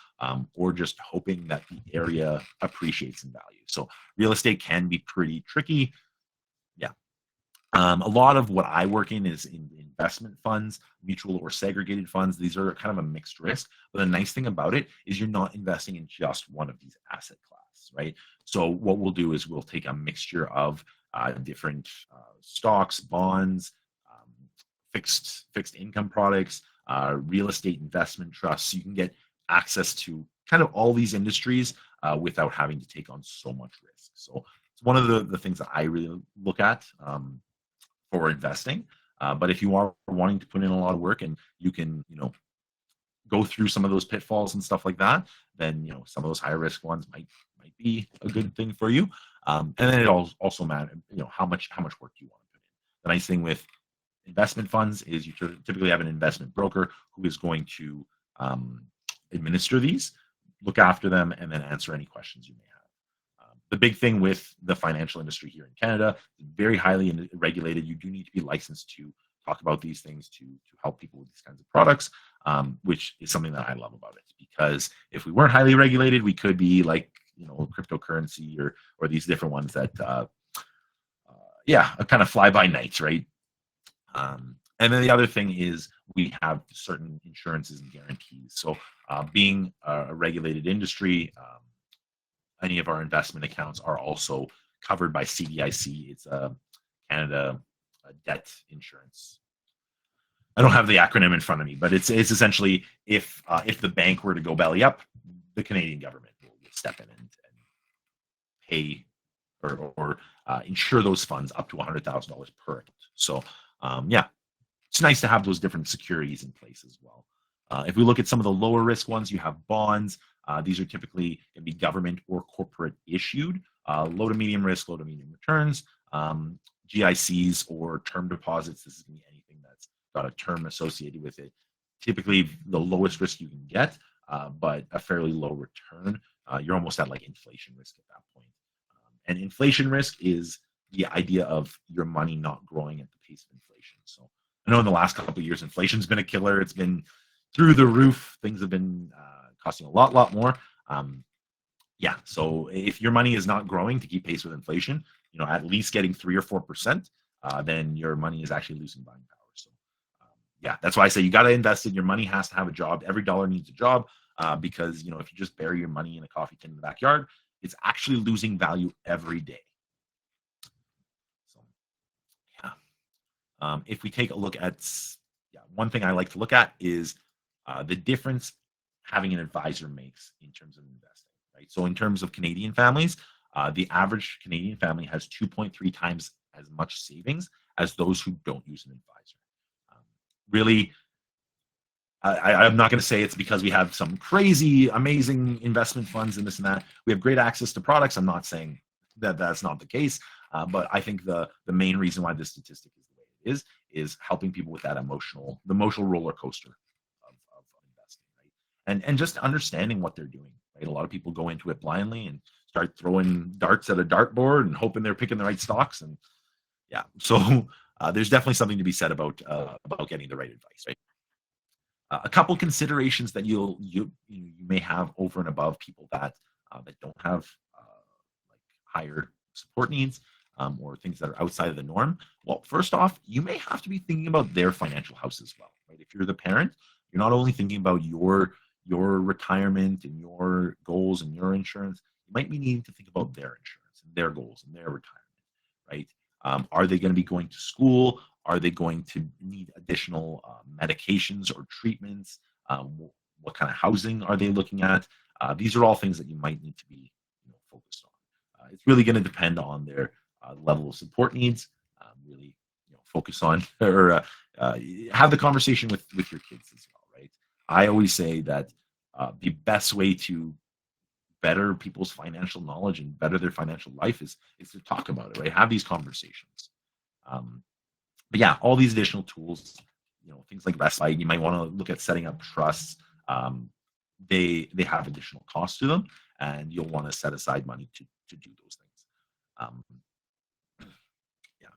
or just hoping that the area appreciates in value. So real estate can be pretty tricky. Yeah. A lot of what I work in is in investment funds, mutual or segregated funds. These are kind of a mixed risk. But the nice thing about it is you're not investing in just one of these asset classes, right? So what we'll do is we'll take a mixture of different stocks, bonds, fixed income products, real estate investment trusts. You can get access to kind of all these industries without having to take on so much risk. So it's one of the things that I really look at for investing. But if you are wanting to put in a lot of work and you can, go through some of those pitfalls and stuff like that, then, some of those higher risk ones might be a good thing for you. And then it also matters, how much work you want to put in. The nice thing with investment funds is you typically have an investment broker who is going to administer these, look after them, and then answer any questions you may have. The big thing with the financial industry here in Canada, very highly regulated. You do need to be licensed to talk about these things to help people with these kinds of products, which is something that I love about it. Because if we weren't highly regulated, we could be like, cryptocurrency or these different ones that, kind of fly by night, right? And then the other thing is we have certain insurances and guarantees. So being a regulated industry, any of our investment accounts are also covered by CDIC. It's Canada Debt Insurance. I don't have the acronym in front of me, but it's essentially if the bank were to go belly up, the Canadian government will step in and pay or insure those funds up to $100,000 per account. So it's nice to have those different securities in place as well. If we look at some of the lower risk ones, you have bonds. These are typically going to be government or corporate issued, low to medium risk, low to medium returns, GICs or term deposits. This is going to be anything that's got a term associated with it. Typically the lowest risk you can get, but a fairly low return. You're almost at like inflation risk at that point. And inflation risk is the idea of your money not growing at the pace of inflation. So I know in the last couple of years, inflation's been a killer. It's been through the roof. Things have been costing a lot more. So if your money is not growing to keep pace with inflation, at least getting 3 or 4%, then your money is actually losing buying power. So that's why I say you got to invest in your money. Has to have a job. Every dollar needs a job because if you just bury your money in a coffee tin in the backyard, it's actually losing value every day. So if we take a look at one thing I like to look at is the difference having an advisor makes in terms of investing, right? So in terms of Canadian families, the average Canadian family has 2.3 times as much savings as those who don't use an advisor. Really, I'm not going to say it's because we have some crazy, amazing investment funds and this and that. We have great access to products. I'm not saying that that's not the case, but I think the main reason why this statistic is the way it is helping people with that emotional roller coaster of investing, right? And just understanding what they're doing, right? A lot of people go into it blindly and start throwing darts at a dartboard and hoping they're picking the right stocks. And so there's definitely something to be said about getting the right advice, right? A couple considerations that you may have over and above people that don't have like higher support needs or things that are outside of the norm. Well, first off, you may have to be thinking about their financial house as well, right? If you're the parent, you're not only thinking about your retirement and your goals and your insurance, you might be needing to think about their insurance and their goals and their retirement, right? Are they going to be going to school? Are they going to need additional medications or treatments? What kind of housing are they looking at? These are all things that you might need to be focused on. It's really going to depend on their level of support needs. Really, focus on or have the conversation with your kids as well, right? I always say that the best way to better people's financial knowledge and better their financial life is to talk about it, right? Have these conversations. Um, but yeah, all these additional tools, things like REST, you might want to look at setting up trusts. Um, they have additional costs to them, and you'll want to set aside money to do those things. Um, yeah,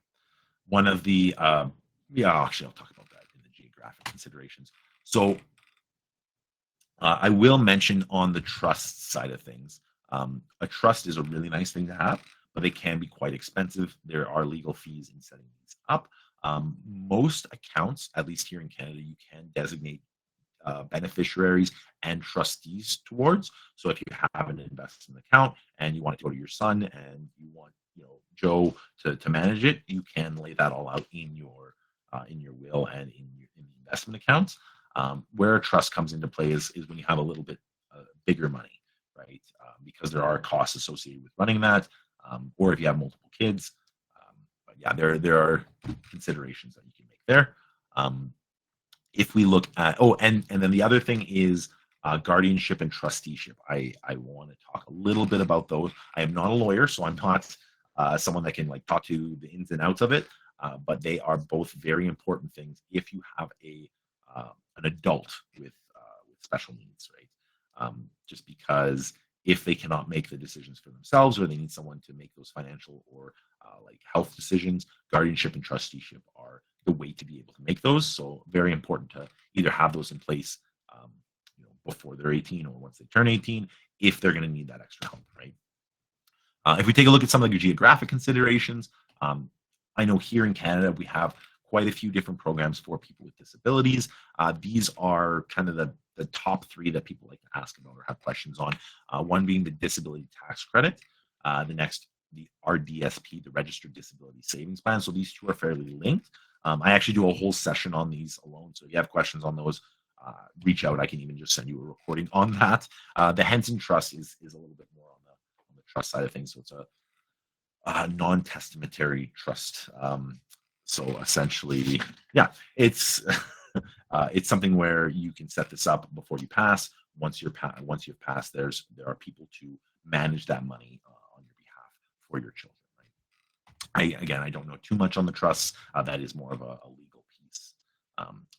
one of the actually I'll talk about that in the geographic considerations. So I will mention on the trust side of things, a trust is a really nice thing to have, but they can be quite expensive. There are legal fees in setting these up. Most accounts, at least here in Canada, you can designate beneficiaries and trustees towards. So if you have an investment account and you want it to go to your son and you want Joe to manage it, you can lay that all out in your will and in the investment accounts. Where a trust comes into play is when you have a little bit bigger money, right? Because there are costs associated with running that, or if you have multiple kids. But yeah, there are considerations that you can make there. If we look at and then the other thing is guardianship and trusteeship. I want to talk a little bit about those. I am not a lawyer, so I'm not someone that can talk to the ins and outs of it. But they are both very important things if you have an adult with special needs, right? Just because if they cannot make the decisions for themselves, or they need someone to make those financial or health decisions, guardianship and trusteeship are the way to be able to make those. So very important to either have those in place before they're 18 or once they turn 18, if they're going to need that extra help, right? If we take a look at some of the geographic considerations, I know here in Canada we have quite a few different programs for people with disabilities. These are kind of the top three that people like to ask about or have questions on. One being the disability tax credit. The next, the RDSP, the Registered Disability Savings Plan. So these two are fairly linked. I actually do a whole session on these alone. So if you have questions on those, reach out. I can even just send you a recording on that. The Henson Trust is a little bit more on the trust side of things. So it's a non-testamentary trust. So essentially, yeah, it's it's something where you can set this up before you pass. Once you've passed, there are people to manage that money on your behalf for your children. Right? I don't know too much on the trusts. That is more of a legal piece.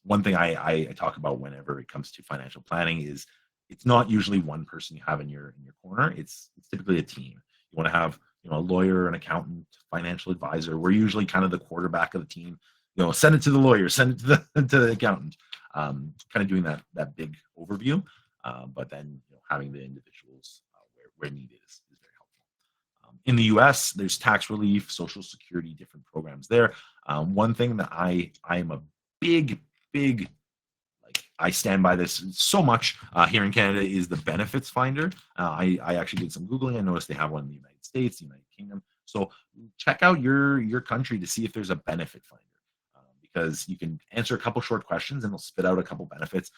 One thing I talk about whenever it comes to financial planning is it's not usually one person you have in your corner. It's typically a team. You want to have a lawyer, an accountant, financial advisor. We're usually kind of the quarterback of the team. Send it to the lawyer, send it to the accountant. Kind of doing that big overview, but then having the individuals where needed is very helpful. In the U.S., there's tax relief, Social Security, different programs there. One thing that I am a big I stand by this so much here in Canada is the benefits finder. I actually did some Googling. I noticed they have one in the United States, the United Kingdom. So check out your country to see if there's a benefit finder, because you can answer a couple short questions and they'll spit out a couple benefits.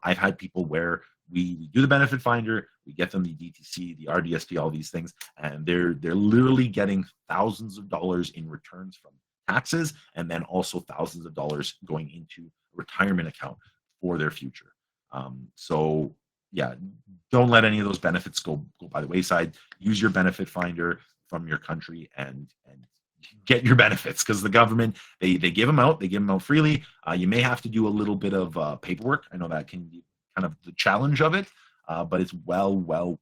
I've had people where we do the benefit finder, we get them the DTC, the RDSP, all these things, and they're literally getting thousands of dollars in returns from taxes, and then also thousands of dollars going into a retirement account for their future. So yeah, don't let any of those benefits go by the wayside. Use your benefit finder from your country and get your benefits, because the government, they give them out. They give them out freely. You may have to do a little bit of paperwork. I know that can be kind of the challenge of it, but it's well worth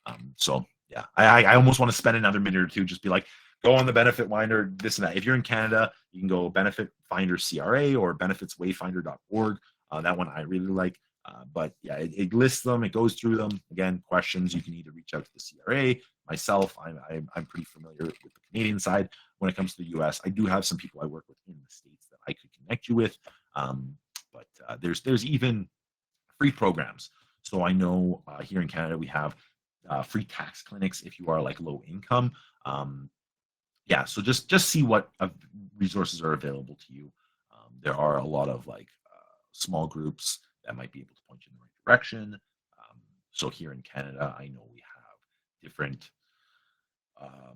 it. So yeah, I almost want to spend another minute or two, just be like, go on the benefit finder, this and that. If you're in Canada, you can go benefit finder CRA or benefitswayfinder.org. That one I really like. But yeah, it lists them, it goes through them. Again, questions, you can either reach out to the CRA. Myself, I'm pretty familiar with the Canadian side. When it comes to the US, I do have some people I work with in the States that I could connect you with. But there's even free programs. So I know here in Canada we have free tax clinics if you are like low income. Yeah, so just see what resources are available to you. There are a lot of like small groups that might be able to point you in the right direction. So here in Canada, I know we have different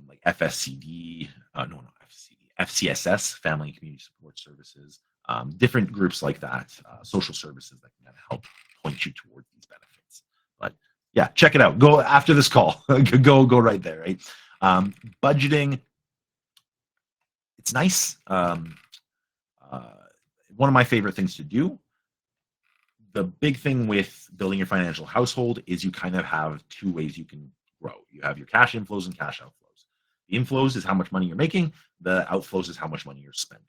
like FSCD, no, not FSCD, FCSS, Family and Community Support Services, different groups like that, social services that can kind of help point you towards these benefits. But yeah, check it out. Go after this call. go right there, right? Budgeting, it's nice. One of my favorite things to do. The big thing with building your financial household is you kind of have two ways you can grow. You have your cash inflows and cash outflows. The inflows is how much money you're making. The outflows is how much money you're spending.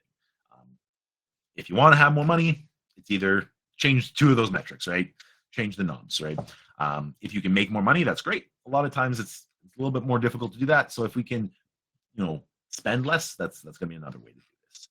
If you want to have more money, it's either change two of those metrics, right? Change the knobs, right? If you can make more money, that's great. A lot of times it's a little bit more difficult to do that. So if we can, spend less, that's going to be another way to do this.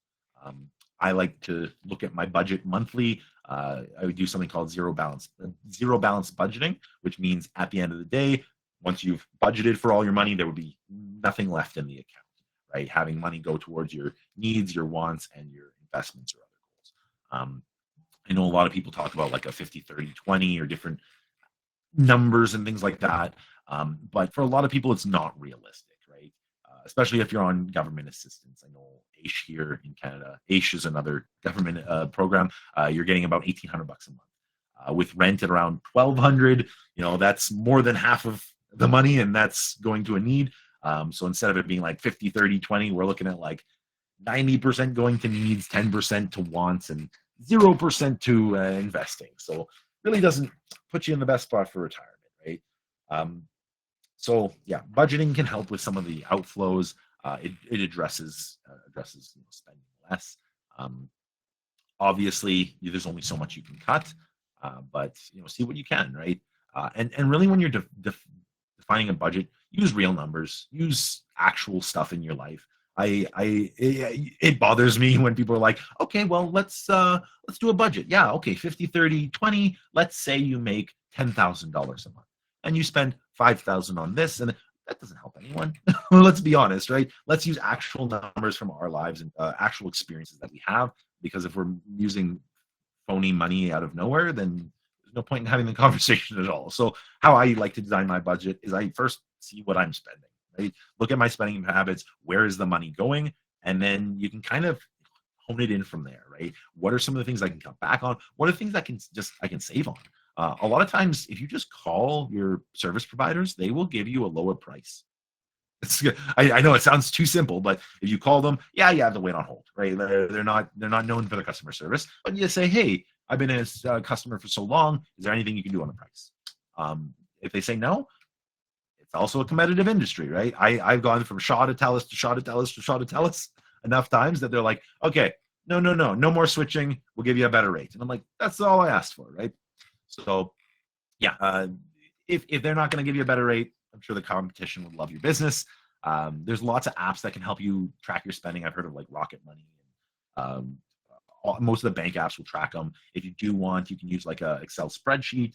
I like to look at my budget monthly. I would do something called zero balance budgeting, which means at the end of the day, once you've budgeted for all your money, there would be nothing left in the account, right? Having money go towards your needs, your wants, and your investments or other goals. I know a lot of people talk about like a 50-30-20 or different numbers and things like that. But for a lot of people, it's not realistic, right? Especially if you're on government assistance. I know AISH here in Canada. AISH is another government program. You're getting about $1,800 a month. With rent at around $1,200, that's more than half of the money, and that's going to a need. So instead of it being like 50-30-20, we're looking at like 90% going to needs, 10% to wants, and 0% to investing. So really doesn't put you in the best spot for retirement, right? So yeah, budgeting can help with some of the outflows. It addresses spending less. Obviously, there's only so much you can cut, but see what you can, right? And really, when you're defining a budget, use real numbers, use actual stuff in your life. It bothers me when people are like, okay, well, let's do a budget. Yeah, okay, 50-30-20. Let's say you make $10,000 a month and you spend $5,000 on this, and that doesn't help anyone. Let's be honest, right? Let's use actual numbers from our lives and actual experiences that we have, because if we're using phony money out of nowhere, then there's no point in having the conversation at all. So how I like to design my budget is I first see what I'm spending, right? Look at my spending habits. Where is the money going? And then you can kind of hone it in from there, right? What are some of the things I can cut back on? What are the things I can save on? A lot of times, if you just call your service providers, they will give you a lower price. I know it sounds too simple, but if you call them, you have to wait on hold, right? They're not known for their customer service, but you say, hey, I've been a customer for so long. Is there anything you can do on the price? If they say no, it's also a competitive industry, right? I've gone from Shaw to TELUS to Shaw to TELUS to Shaw to TELUS enough times that they're like, okay, no more switching. We'll give you a better rate. And I'm like, that's all I asked for, right? So yeah, if they're not going to give you a better rate, I'm sure the competition would love your business. There's lots of apps that can help you track your spending. I've heard of like Rocket Money. Most of the bank apps will track them. If you do want, you can use like a Excel spreadsheet.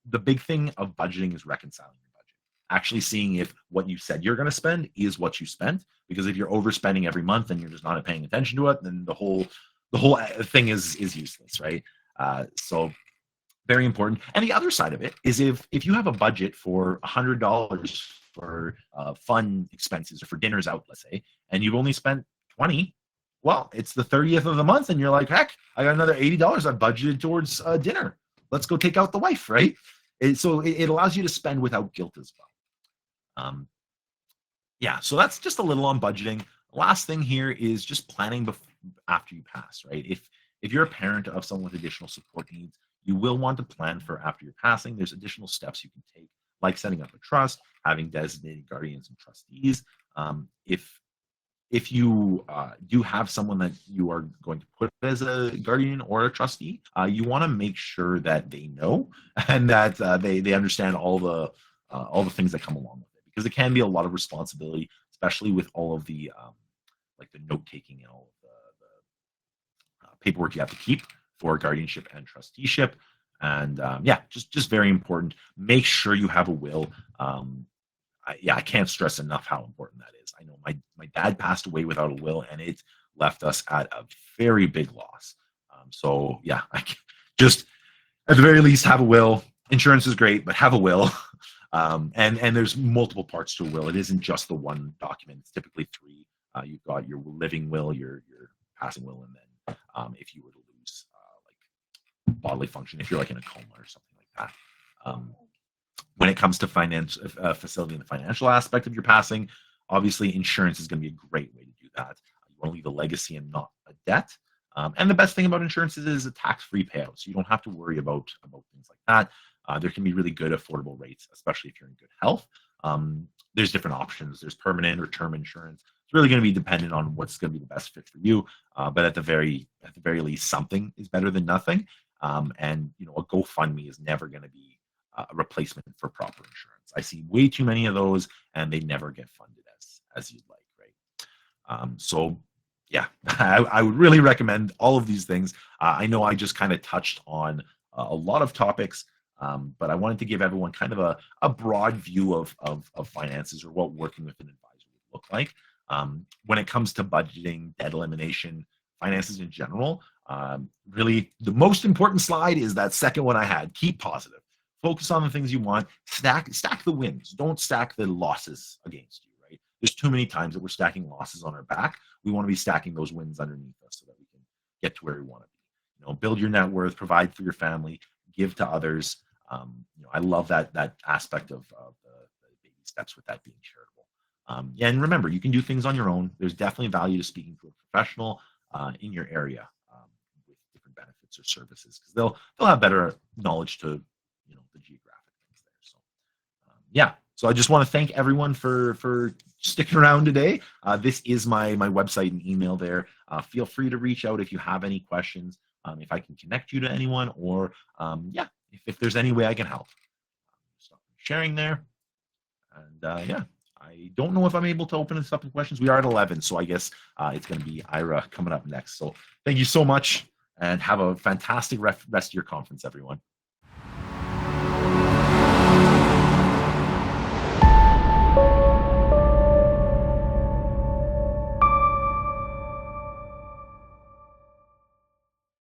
The big thing of budgeting is reconciling your budget. Actually seeing if what you said you're going to spend is what you spent. Because if you're overspending every month and you're just not paying attention to it, then the whole thing is useless, right? So very important. And the other side of it is if you have a budget for $100 for fun expenses or for dinners out, let's say, and you've only spent $20, well, it's the 30th of the month, and you're like, heck, I got another $80 I budgeted towards dinner. Let's go take out the wife, right? So it allows you to spend without guilt as well. Yeah, so that's just a little on budgeting. Last thing here is just planning after you pass, right? If you're a parent of someone with additional support needs, you will want to plan for after your passing. There's additional steps you can take, like setting up a trust, having designated guardians and trustees. If you do have someone that you are going to put as a guardian or a trustee, you want to make sure that they know and that they understand all the things that come along with it, because it can be a lot of responsibility, especially with all of the like the note taking and all of the paperwork you have to keep for guardianship and trusteeship. And yeah, just very important. Make sure you have a will. I can't stress enough how important that is. I know my dad passed away without a will, and it left us at a very big loss. So yeah, just at the very least have a will. Insurance is great, but have a will. And there's multiple parts to a will. It isn't just the one document. It's typically three. You've got your living will, your passing will, and then if you were to lose like bodily function, if you're like in a coma or something like that. When it comes to finance, facilitating the financial aspect of your passing, obviously insurance is going to be a great way to do that. You want to leave a legacy and not a debt. And the best thing about insurance is a tax-free payout, so you don't have to worry about things like that. There can be really good affordable rates, especially if you're in good health. There's different options. There's permanent or term insurance. It's really going to be dependent on what's going to be the best fit for you. But at the very least, something is better than nothing. And a GoFundMe is never going to be a replacement for proper insurance. I see way too many of those, and they never get funded as you'd like, right? So yeah, I would really recommend all of these things. I know I just kind of touched on a lot of topics, but I wanted to give everyone kind of a broad view of finances, or what working with an advisor would look like. When it comes to budgeting, debt elimination, finances in general, really the most important slide is that second one I had. Keep positive. Focus on the things you want. Stack the wins. Don't stack the losses against you, right? There's too many times that we're stacking losses on our back. We want to be stacking those wins underneath us so that we can get to where we want to be. Build your net worth, provide for your family, give to others. I love that aspect of the baby steps, with that being charitable. And remember, you can do things on your own. There's definitely value to speaking to a professional in your area with different benefits or services, because they'll have better knowledge to the geographic things there. So yeah, so I just want to thank everyone for sticking around today. This is my website and email there. Feel free to reach out if you have any questions, if I can connect you to anyone, or yeah, if there's any way I can help. Stop sharing there. And yeah, I don't know if I'm able to open this up to questions. We are at 11, so I guess it's going to be Ira coming up next. So thank you so much, and have a fantastic rest of your conference, everyone.